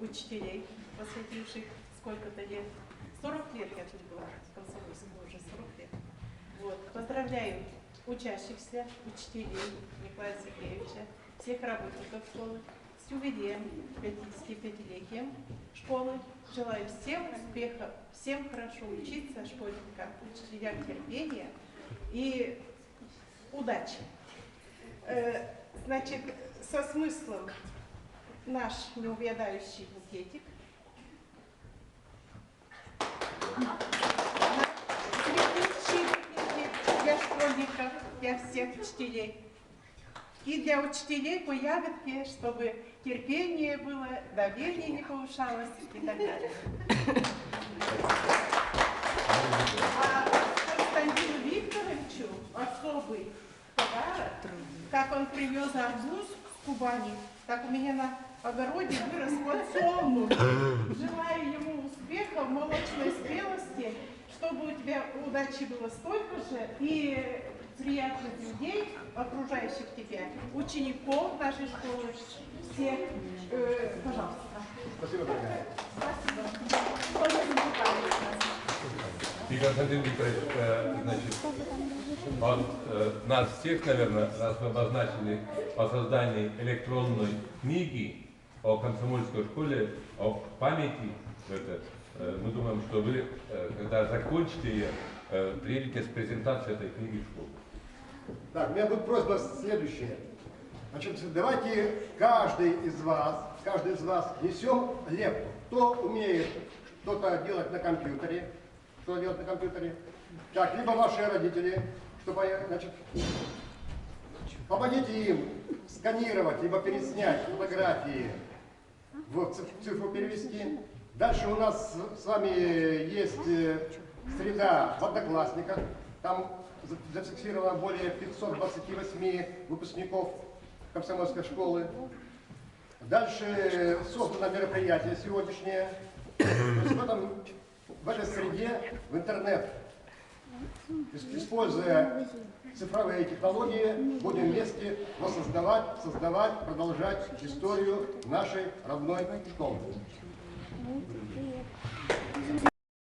учителей, посвятивших сколько-то лет. 40 лет я тут была, в Комсомольске уже 40 лет. Вот. Поздравляю учащихся, учителей Николая Сергеевича, всех работников школы с юбилеем, 55-летием школы. Желаю всем успехов, всем хорошо учиться, школьникам, учителям терпения и удачи. Значит, со смыслом наш неувядающий букетик. Для школьников, для всех учителей. И для учителей по ягодке, чтобы терпение было, доверие не повышалось и так далее. А Константину Викторовичу особый подарок, как он привез арбуз с Кубани, так у меня на огороде вырос подсолнух. Желаю ему успеха, молочной спелости, чтобы у тебя удачи было столько же и приятных людей, окружающих тебя, учеников нашей школы, всех. Пожалуйста. Спасибо, дорогая. Спасибо. И Константин Викторович, значит, он нас всех, наверное, раз мы обозначили о создании электронной книги о комсомольской школе, о памяти, мы думаем, что вы, когда закончите ее, приедете с презентацией этой книги в школу. Так, у меня будет просьба следующая. Значит, давайте каждый из вас несем лепту. Кто умеет что-то делать на компьютере, так, либо ваши родители, чтобы, значит, помогите им сканировать, либо переснять фотографии, в цифру перевести. Дальше у нас с вами есть среда в Одноклассниках. Там зафиксировано более 528 выпускников комсомольской школы. Дальше создано мероприятие сегодняшнее. То есть в этой среде, в интернет, используя цифровые технологии, будем вместе создавать, продолжать историю нашей родной школы.